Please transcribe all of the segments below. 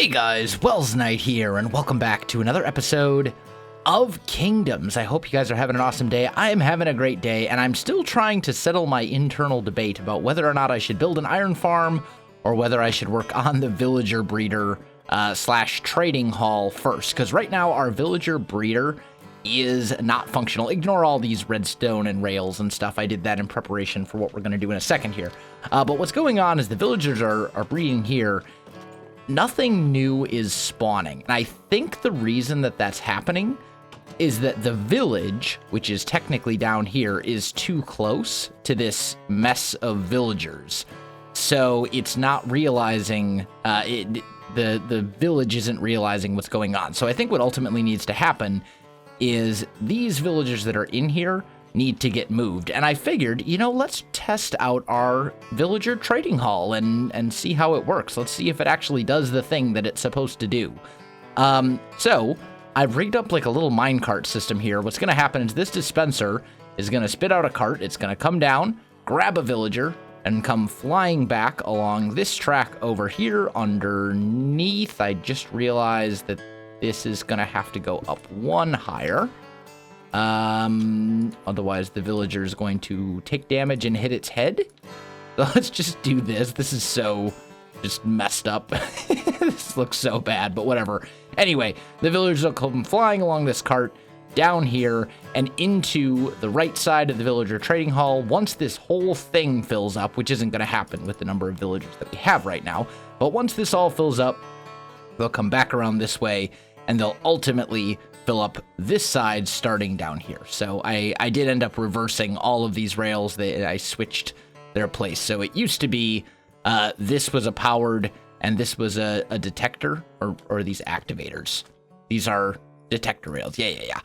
Hey guys, Welsknight here, and welcome back to another episode of Kingdoms. I hope you guys are having an awesome day. I am having a great day, and I'm still trying to settle my internal debate about whether or not I should build an iron farm or whether I should work on the villager breeder slash trading hall first. Because right now, our villager breeder is not functional. Ignore all these redstone and rails and stuff. I did that in preparation for what we're going to do in a second here. But what's going on is the villagers are breeding here. Nothing new is spawning, and I think the reason that that's happening is that the village, which is technically down here, is too close to this mess of villagers. So it's not realizing, the village isn't realizing what's going on. So I think what ultimately needs to happen is these villagers that are in here need to get moved. And I figured, let's test out our villager trading hall and see how it works. Let's see if it actually does the thing that it's supposed to do. So I've rigged up like a little minecart system here. What's going to happen is this dispenser is going to spit out a cart. It's going to come down, grab a villager, and come flying back along this track over here underneath. I just realized that this is going to have to go up one higher. Otherwise the villager is going to take damage and hit its head. So let's just do this. This is so just messed up. This looks so bad, but whatever. Anyway, the villagers will come flying along this cart down here and into the right side of the villager trading hall. Once this whole thing fills up, which isn't going to happen with the number of villagers that we have right now, but once this all fills up, they'll come back around this way and they'll ultimately fill up this side starting down here. So I did end up reversing all of these rails. I switched their place. So it used to be this was a powered and this was a detector or these activators. These are detector rails. Yeah.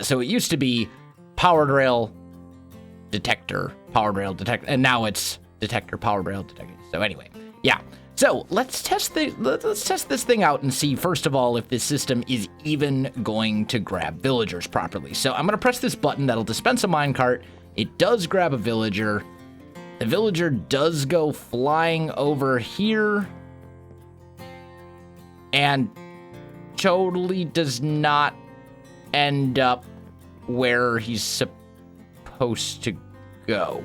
So it used to be powered rail, detector, powered rail, detector, and now it's detector, powered rail, detector. So anyway, yeah. So let's test this thing out and see, first of all, if this system is even going to grab villagers properly. So I'm going to press this button that'll dispense a minecart. It does grab a villager. The villager does go flying over here and totally does not end up where he's supposed to go.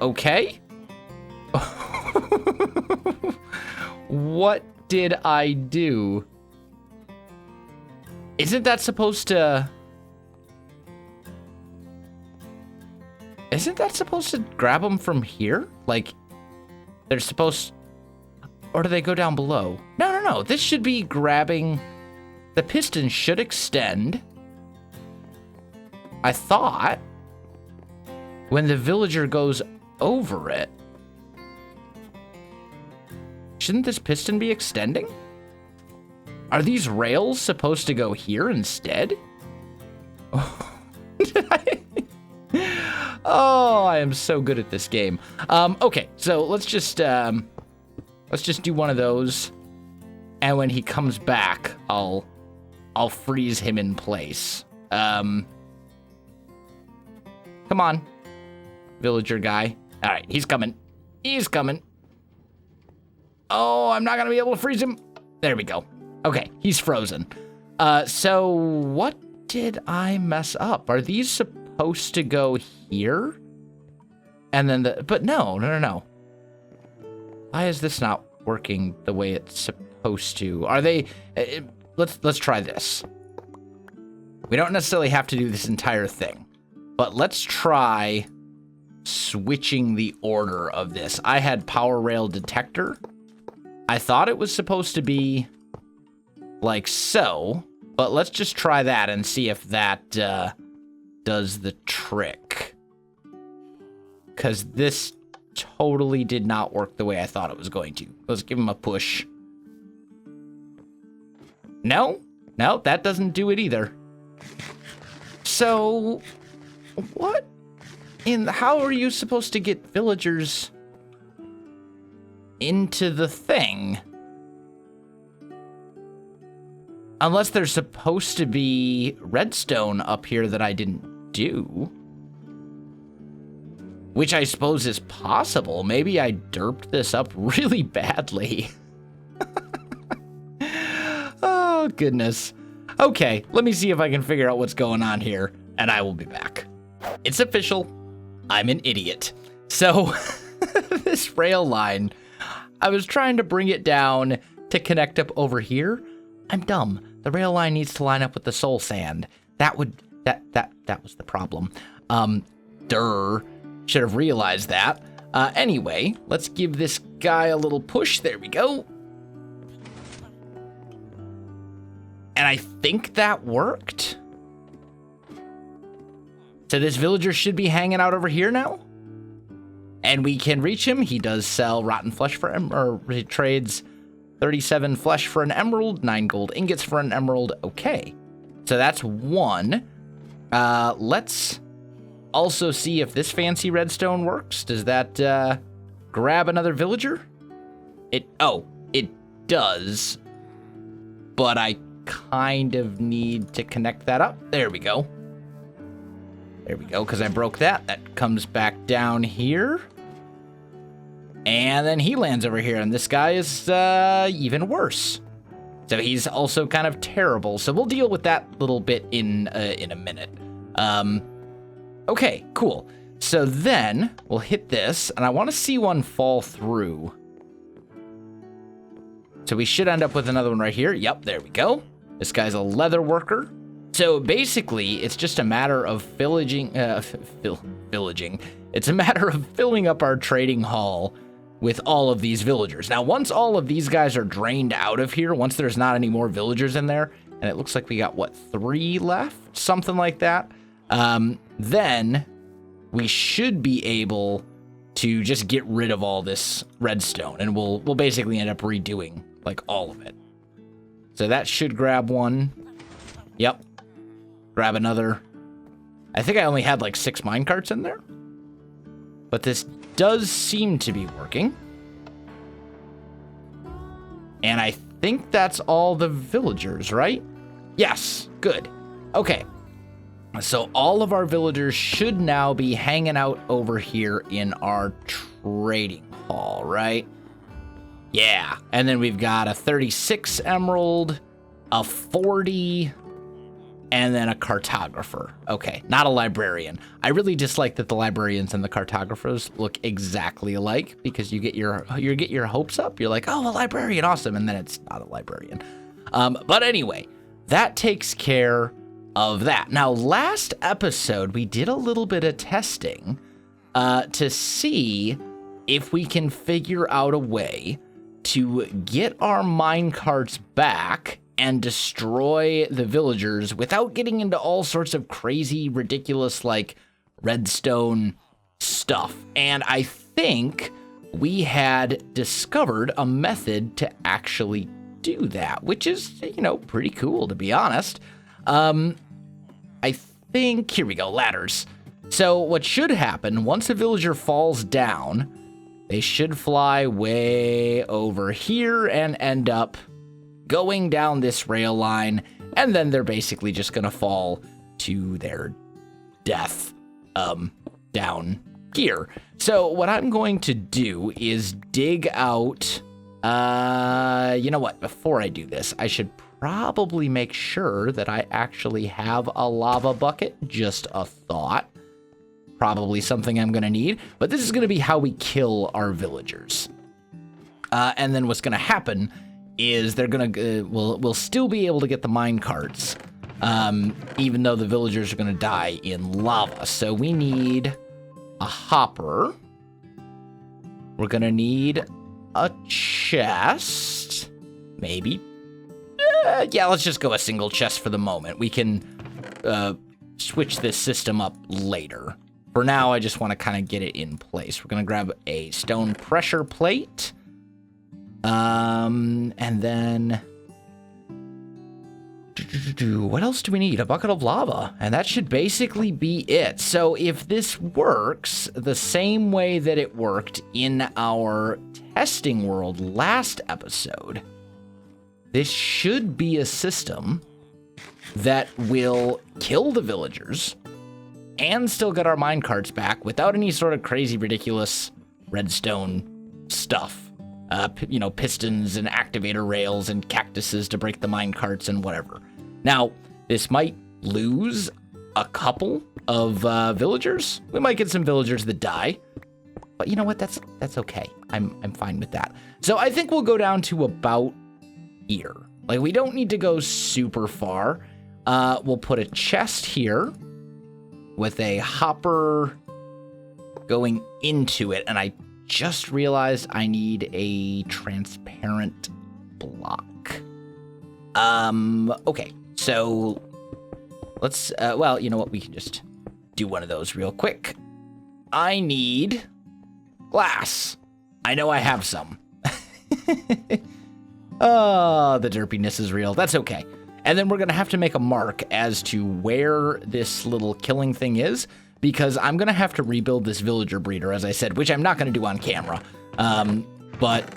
Okay. What did I do? Isn't that supposed to grab them from here? Like, they're supposed... Or do they go down below? No. This should be grabbing... The piston should extend. I thought... When the villager goes over it... Shouldn't this piston be extending? Are these rails supposed to go here instead? Oh, I am so good at this game. Okay, so let's just do one of those, and when he comes back, I'll freeze him in place. Come on, villager guy. All right, he's coming. He's coming. Oh, I'm not gonna be able to freeze him. There we go. Okay, he's frozen. So what did I mess up? Are these supposed to go here? And then but no. Why is this not working the way it's supposed to? Are they, let's try this. We don't necessarily have to do this entire thing, but let's try switching the order of this. I had power rail detector. I thought it was supposed to be like so, but let's just try that and see if that does the trick. Because this totally did not work the way I thought it was going to. Let's give him a push. No, that doesn't do it either. So, what how are you supposed to get villagers into the thing? Unless there's supposed to be redstone up here that I didn't do. which I suppose is possible. Maybe I derped this up really badly. Oh, goodness. Okay, let me see if I can figure out what's going on here, and I will be back. It's official. I'm an idiot. So, this rail line, I was trying to bring it down to connect up over here. I'm dumb. The rail line needs to line up with the soul sand. That was the problem. Should have realized that. Anyway, let's give this guy a little push. There we go. And I think that worked. So this villager should be hanging out over here now. And we can reach him. He does sell rotten flesh for or he trades 37 flesh for an emerald, 9 gold ingots for an emerald. Okay. So that's one. Let's also see if this fancy redstone works. Does that grab another villager? It does. But I kind of need to connect that up. There we go. There we go, because I broke that. That comes back down here. And then he lands over here, and this guy is even worse. So he's also kind of terrible. So we'll deal with that little bit in a minute. Okay, cool. So then we'll hit this, and I want to see one fall through. So we should end up with another one right here. Yep, there we go. This guy's a leather worker. So basically, it's just a matter of villaging. It's a matter of filling up our trading hall with all of these villagers. Now, once all of these guys are drained out of here, once there's not any more villagers in there, and it looks like we got, what, 3 left? Something like that. Then we should be able to just get rid of all this redstone, and we'll basically end up redoing, like, all of it. So that should grab one. Yep. Grab another. I think I only had like 6 minecarts in there. But this does seem to be working. And I think that's all the villagers, right? Yes, good. Okay. So all of our villagers should now be hanging out over here in our trading hall, right? Yeah, and then we've got a 36 emerald, a 40, and then a cartographer. Okay, not a librarian. I really dislike that the librarians and the cartographers look exactly alike, because you get your hopes up. You're like, oh, a librarian, awesome, and then it's not a librarian. But anyway, that takes care of that. Now, last episode, we did a little bit of testing to see if we can figure out a way to get our minecarts back and destroy the villagers without getting into all sorts of crazy, ridiculous, like, redstone stuff. And I think we had discovered a method to actually do that, which is, you know, pretty cool, to be honest. I think, here we go, ladders. So what should happen, once a villager falls down, they should fly way over here and end up going down this rail line, and then they're basically just gonna fall to their death down here. So what I'm going to do is dig out, you know what, before I do this, I should probably make sure that I actually have a lava bucket. Just a thought. Probably something I'm gonna need, but this is gonna be how we kill our villagers. And then what's gonna happen is they're gonna we'll still be able to get the mine carts, even though the villagers are gonna die in lava. So we need a hopper. We're gonna need a chest, maybe. Yeah, let's just go a single chest for the moment. We can switch this system up later. For now, I just want to kind of get it in place. We're going to grab a stone pressure plate. And then... what else do we need? A bucket of lava. And that should basically be it. So if this works the same way that it worked in our testing world last episode, this should be a system that will kill the villagers, and still get our minecarts back without any sort of crazy, ridiculous redstone stuff. Pistons and activator rails and cactuses to break the minecarts and whatever. Now, this might lose a couple of villagers. We might get some villagers that die. But you know what? That's okay. I'm fine with that. So I think we'll go down to about here. Like, we don't need to go super far. We'll put a chest here with a hopper going into it. And I just realized I need a transparent block. Okay. So let's, well, you know what? We can just do one of those real quick. I need glass. I know I have some. Oh, the derpiness is real. That's okay. And then we're going to have to make a mark as to where this little killing thing is, because I'm going to have to rebuild this villager breeder, as I said, which I'm not going to do on camera. But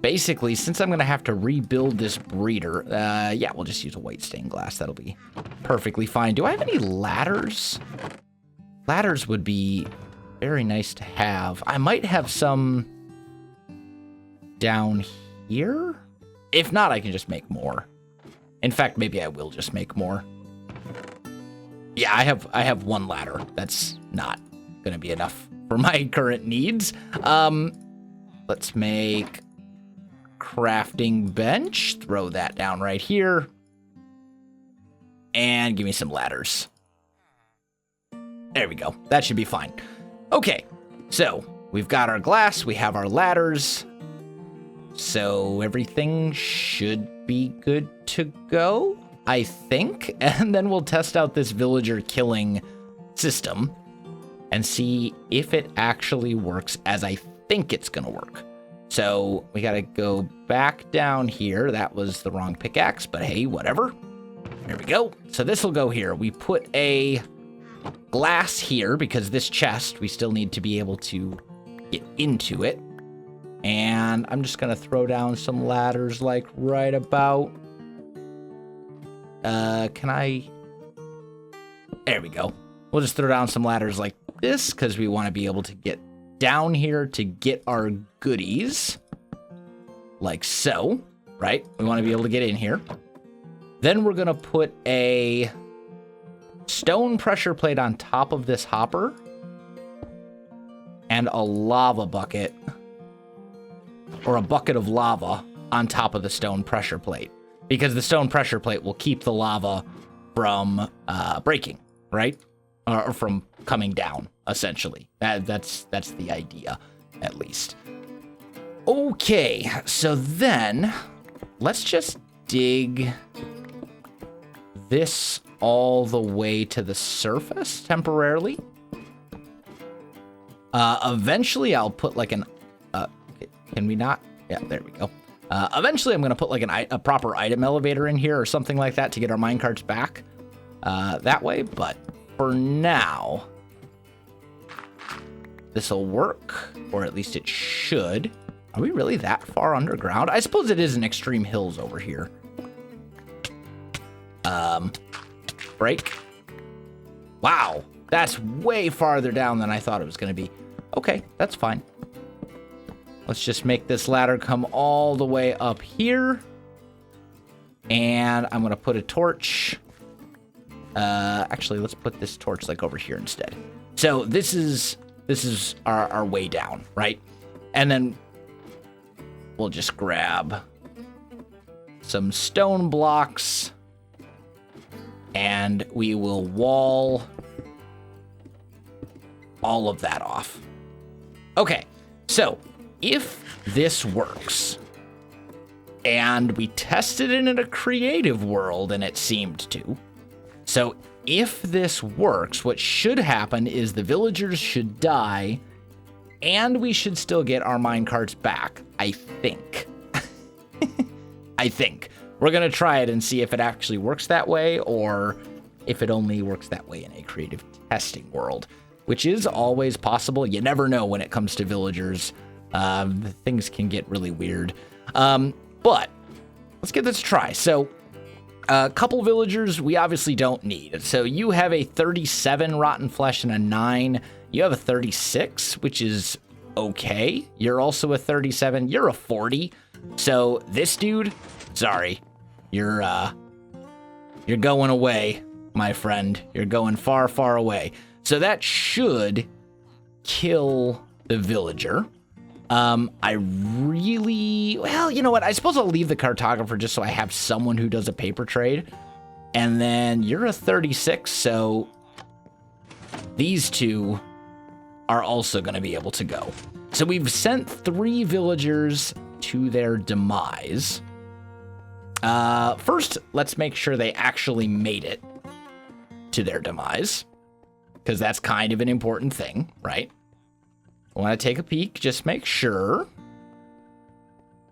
basically, since I'm going to have to rebuild this breeder, yeah, we'll just use a white stained glass. That'll be perfectly fine. Do I have any ladders? Ladders would be very nice to have. I might have some down here. If not, I can just make more. In fact, maybe I will just make more. Yeah, I have one ladder. That's not going to be enough for my current needs. Let's make crafting bench. Throw that down right here. And give me some ladders. There we go. That should be fine. Okay, so we've got our glass, we have our ladders, so everything should be good to go, I think. And then we'll test out this villager killing system and see if it actually works as I think it's gonna work. So we gotta go back down here. That was the wrong pickaxe, but hey, whatever. There we go. So this will go here. We put a glass here because this chest, we still need to be able to get into it. And I'm just going to throw down some ladders like right about. Can I? There we go. We'll just throw down some ladders like this because we want to be able to get down here to get our goodies. Like so, right? We want to be able to get in here. Then we're going to put a stone pressure plate on top of this hopper and a lava bucket, or a bucket of lava on top of the stone pressure plate, because the stone pressure plate will keep the lava from breaking, right? Or from coming down, essentially. That's the idea, at least. Okay, so then let's just dig this all the way to the surface temporarily. Eventually I'll put like an, can we not? Yeah, there we go. Eventually I'm going to put like a proper item elevator in here or something like that to get our minecarts back that way. But for now, this'll work, or at least it should. Are we really that far underground? I suppose it is in extreme hills over here. Break. Wow, that's way farther down than I thought it was going to be. Okay, that's fine. Let's just make this ladder come all the way up here. And I'm going to put a torch. Actually, let's put this torch like over here instead. So this is our way down, right? And then we'll just grab some stone blocks. And we will wall all of that off. Okay, so if this works, and we tested it in a creative world and it seemed to, so if this works, what should happen is the villagers should die and we should still get our minecarts back, I think. I think. We're going to try it and see if it actually works that way, or if it only works that way in a creative testing world, which is always possible. You never know when it comes to villagers. Things can get really weird. But let's give this a try. So A couple villagers we obviously don't need. So you have a 37 rotten flesh and a 9. You have a 36, which is okay. You're also a 37. You're a 40. So this dude, sorry, you're going away, my friend. You're going far, far away. So that should kill the villager. I really, well, you know what? I suppose I'll leave the cartographer just so I have someone who does a paper trade. And then you're a 36, so these two are also going to be able to go. So we've sent 3 villagers to their demise. First, let's make sure they actually made it to their demise, because that's kind of an important thing, right? I want to take a peek, just make sure.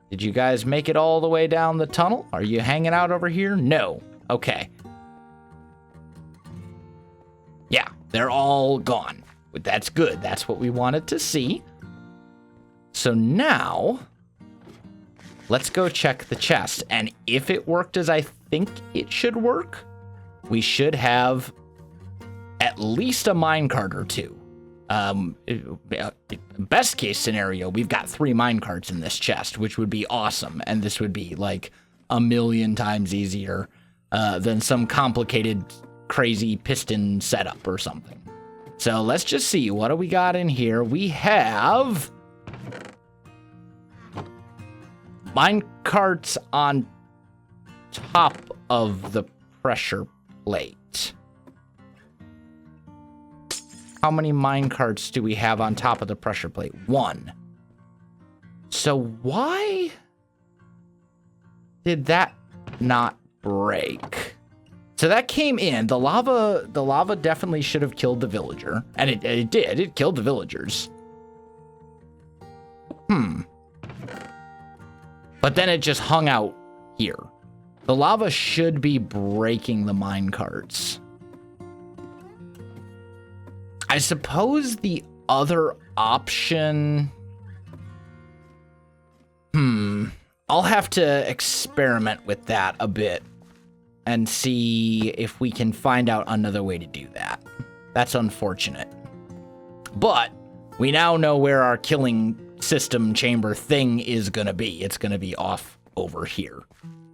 Did you guys make it all the way down the tunnel? Are you hanging out over here? No. Okay. Yeah, they're all gone. But that's good. That's what we wanted to see. So now, let's go check the chest. And if it worked as I think it should work, we should have at least a minecart or 2. Best case scenario, we've got 3 minecarts in this chest, which would be awesome. And this would be like a million times easier than some complicated, crazy piston setup or something. So let's just see. What do we got in here? We have minecarts on top of the pressure plate. How many minecarts do we have on top of the pressure plate? 1. So why did that not break? So that came in. The lava definitely should have killed the villager. And it did. It killed the villagers. But then it just hung out here. The lava should be breaking the minecarts. I suppose the other option... I'll have to experiment with that a bit and see if we can find out another way to do that. That's unfortunate. But we now know where our killing system chamber thing is going to be. It's going to be off over here,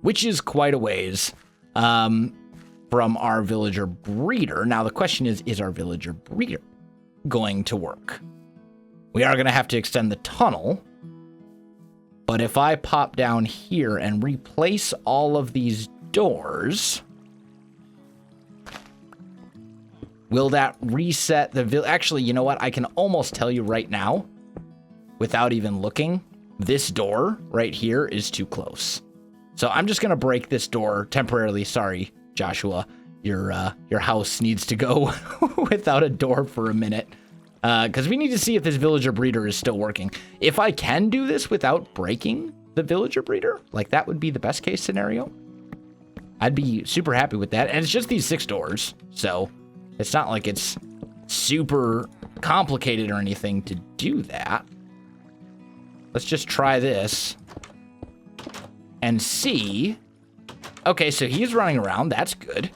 which is quite a ways from our villager breeder. Now, the question is our villager breeder going to work? We are going to have to extend the tunnel. But if I pop down here and replace all of these doors, will that reset the Actually, you know what? I can almost tell you right now, without even looking, this door right here is too close. So I'm just going to break this door temporarily. Sorry, Joshua. Your house needs to go without a door for a minute. Because we need to see if this villager breeder is still working. If I can do this without breaking the villager breeder, like that would be the best case scenario. I'd be super happy with that. And it's just these 6 doors. So it's not like it's super complicated or anything to do that. Let's just try this and see. Okay, so he's running around. That's good.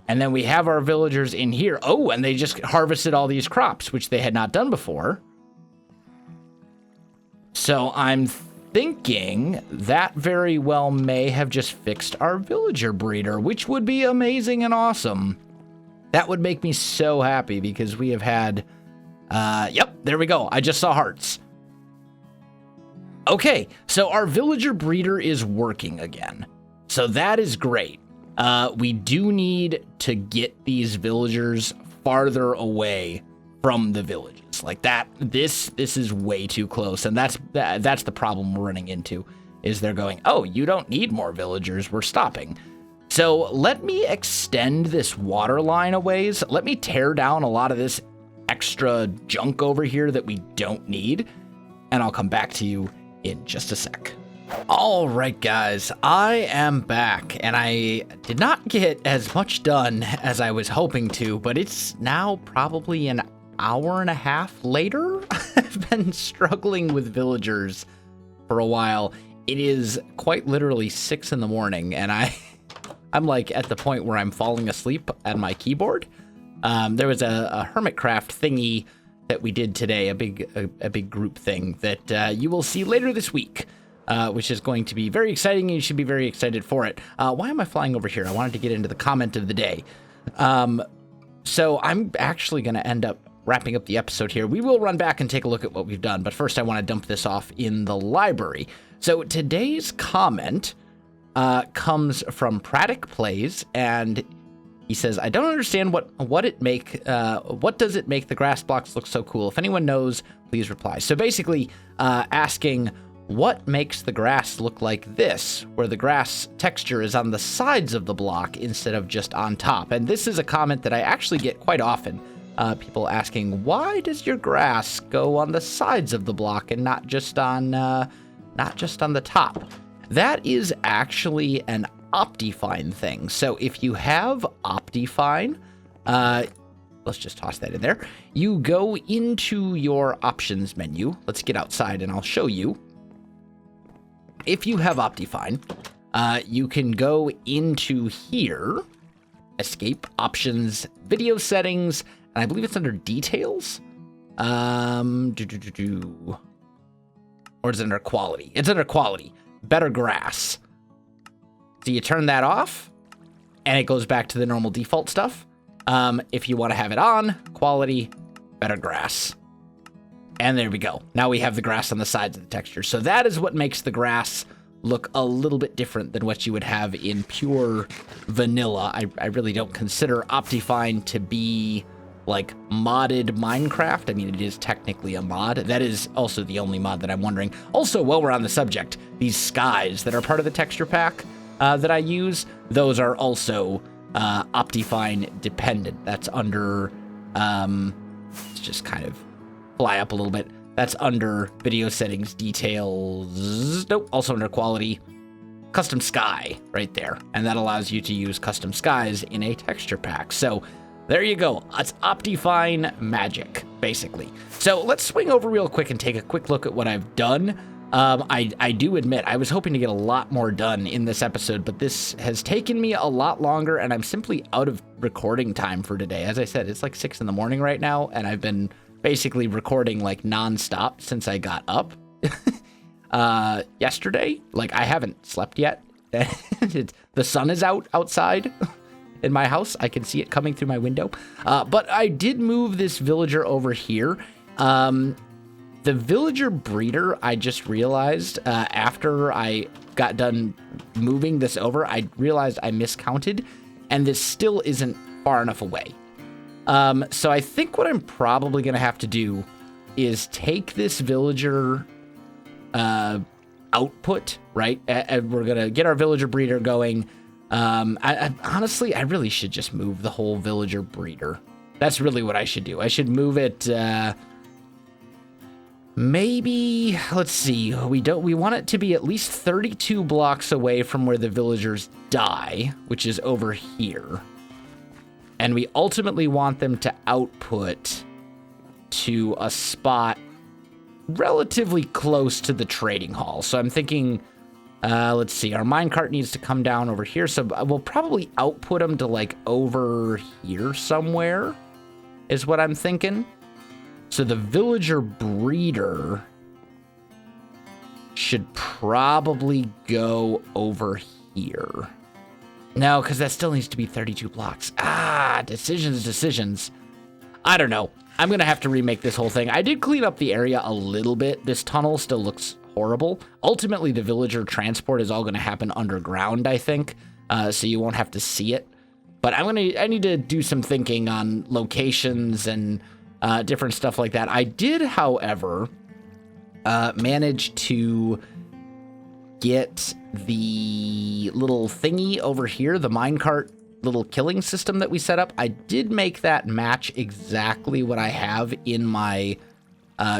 And then we have our villagers in here. Oh, and they just harvested all these crops, which they had not done before. So I'm thinking that very well may have just fixed our villager breeder, which would be amazing and awesome. That would make me so happy because we have had... yep, there we go. I just saw hearts. Okay, so our villager breeder is working again. So that is great. We do need to get these villagers farther away from the villages. Like that, this is way too close. And that's the problem we're running into, is they're going, oh, you don't need more villagers. We're stopping. So let me extend this water line a ways. Let me tear down a lot of this extra junk over here that we don't need. And I'll come back to you in just a sec. All right, guys, I am back, and I did not get as much done as I was hoping to, but it's now probably an hour and a half later. I've been struggling with villagers for a while. It is quite literally 6 in the morning, and I'm like at the point where I'm falling asleep at my keyboard. There was a Hermitcraft thingy that we did today, a big group thing that you will see later this week, which is going to be very exciting, and you should be very excited for it. Why am I flying over here? I wanted to get into the comment of the day. So I'm actually going to end up wrapping up the episode here. We will run back and take a look at what we've done, but first I want to dump this off in the library. So today's comment comes from Pratic Plays, and he says, I don't understand what does it make the grass blocks look so cool? If anyone knows, please reply. So basically asking what makes the grass look like this, where the grass texture is on the sides of the block instead of just on top. And this is a comment that I actually get quite often. People asking, why does your grass go on the sides of the block and not just on the top? That is actually an Optifine thing. So if you have Optifine, let's just toss that in there. You go into your options menu. Let's get outside and I'll show you. If you have Optifine, you can go into here, escape, options, video settings, and I believe it's under details. Or is it under quality? It's under quality. Better grass. So you turn that off, and it goes back to the normal default stuff. If you want to have it on, quality, better grass. And there we go. Now we have the grass on the sides of the texture. So that is what makes the grass look a little bit different than what you would have in pure vanilla. I really don't consider Optifine to be like modded Minecraft. I mean, it is technically a mod. That is also the only mod that I'm wondering. Also, while we're on the subject, these skies that are part of the texture pack that I use, those are also Optifine dependent. That's under, let's just kind of fly up a little bit. That's under video settings, details, nope, also under quality, custom sky right there. And that allows you to use custom skies in a texture pack. So there you go. It's Optifine magic, basically. So let's swing over real quick and take a quick look at what I've done. I do admit, I was hoping to get a lot more done in this episode, but this has taken me a lot longer, and I'm simply out of recording time for today. As I said, it's like 6 in the morning right now, and I've been basically recording like nonstop since I got up yesterday. Like, I haven't slept yet. The sun is outside in my house. I can see it coming through my window. But I did move this villager over here. The villager breeder, I just realized after I got done moving this over, I realized I miscounted, and this still isn't far enough away. So I think what I'm probably going to have to do is take this villager output, right? And we're going to get our villager breeder going. Honestly, I really should just move the whole villager breeder. That's really what I should do. I should move it, maybe, let's see, we want it to be at least 32 blocks away from where the villagers die, which is over here. And we ultimately want them to output to a spot relatively close to the trading hall. So I'm thinking, let's see, our minecart needs to come down over here. So we'll probably output them to like over here somewhere is what I'm thinking. So the villager breeder should probably go over here. No, because that still needs to be 32 blocks. Decisions. I don't know. I'm going to have to remake this whole thing. I did clean up the area a little bit. This tunnel still looks horrible. Ultimately, the villager transport is all going to happen underground, I think, so you won't have to see it. But I need to do some thinking on locations and different stuff like that. I did, however, manage to get the little thingy over here, the minecart little killing system that we set up. I did make that match exactly what I have in my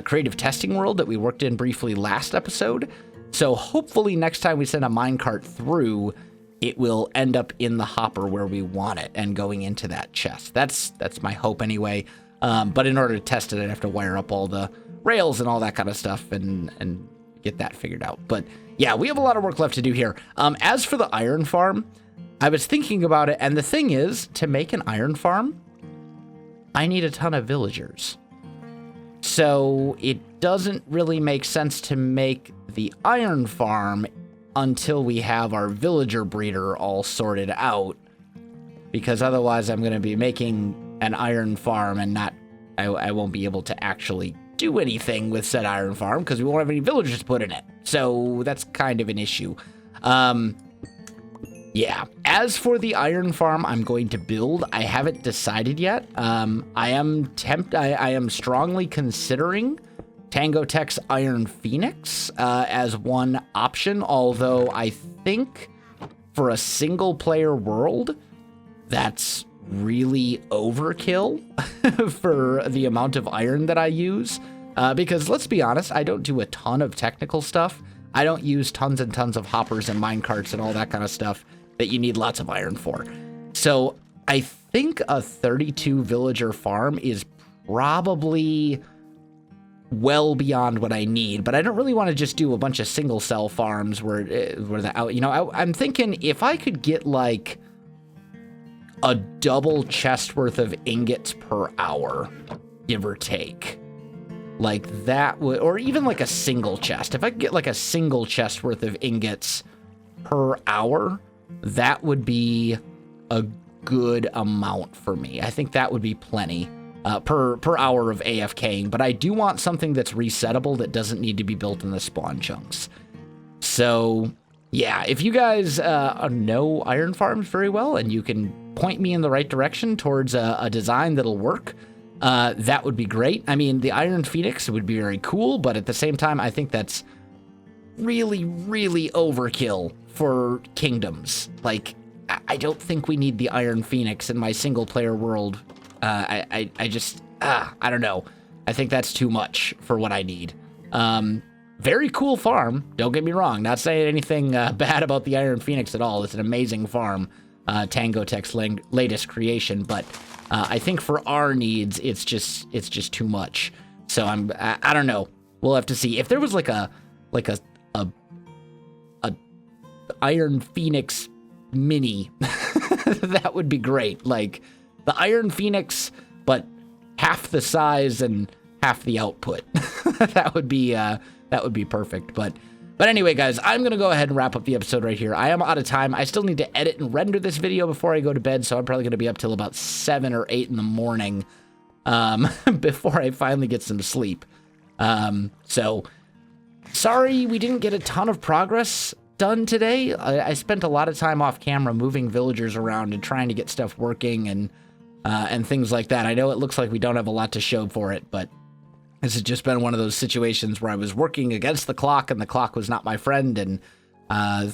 creative testing world that we worked in briefly last episode. So hopefully next time we send a minecart through, it will end up in the hopper where we want it and going into that chest. That's my hope anyway. But in order to test it, I'd have to wire up all the rails and all that kind of stuff and get that figured out. But yeah, we have a lot of work left to do here. As for the iron farm, I was thinking about it, and the thing is, to make an iron farm, I need a ton of villagers. So it doesn't really make sense to make the iron farm until we have our villager breeder all sorted out, because otherwise I'm going to be making an iron farm and I won't be able to actually do anything with said iron farm because we won't have any villagers to put in it. So that's kind of an issue. Yeah, as for the iron farm I'm going to build, I haven't decided yet. I am strongly considering Tango Tech's Iron Phoenix as one option, although I think for a single player world, that's really overkill for the amount of iron that I use. Because let's be honest, I don't do a ton of technical stuff. I don't use tons and tons of hoppers and minecarts and all that kind of stuff that you need lots of iron for. So I think a 32 villager farm is probably well beyond what I need, but I don't really want to just do a bunch of single cell farms where I'm thinking if I could get like a double chest worth of ingots per hour, give or take, like that would, or even like a single chest. If I could get like a single chest worth of ingots per hour, that would be a good amount for me. I think that would be plenty per hour of AFKing, but I do want something that's resettable that doesn't need to be built in the spawn chunks. So yeah, if you guys know iron farms very well and you can point me in the right direction towards a design that'll work, that would be great. I mean, the Iron Phoenix would be very cool, but at the same time, I think that's really, really overkill for kingdoms. Like, I don't think we need the Iron Phoenix in my single player world. I don't know. I think that's too much for what I need. Very cool farm, don't get me wrong. Not saying anything bad about the Iron Phoenix at all. It's an amazing farm, Tango Tech's latest creation, but I think for our needs, it's just too much. So I don't know. We'll have to see. If there was like a Iron Phoenix mini, that would be great. Like the Iron Phoenix, but half the size and half the output. That would be perfect. But anyway, guys, I'm going to go ahead and wrap up the episode right here. I am out of time. I still need to edit and render this video before I go to bed, so I'm probably going to be up till about 7 or 8 in the morning before I finally get some sleep. So, sorry we didn't get a ton of progress done today. I spent a lot of time off camera moving villagers around and trying to get stuff working and things like that. I know it looks like we don't have a lot to show for it, but this has just been one of those situations where I was working against the clock and the clock was not my friend, and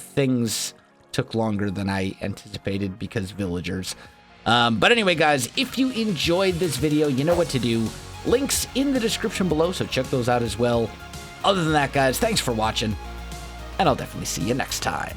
things took longer than I anticipated because villagers. But anyway, guys, if you enjoyed this video, you know what to do. Links in the description below, so check those out as well. Other than that, guys, thanks for watching, and I'll definitely see you next time.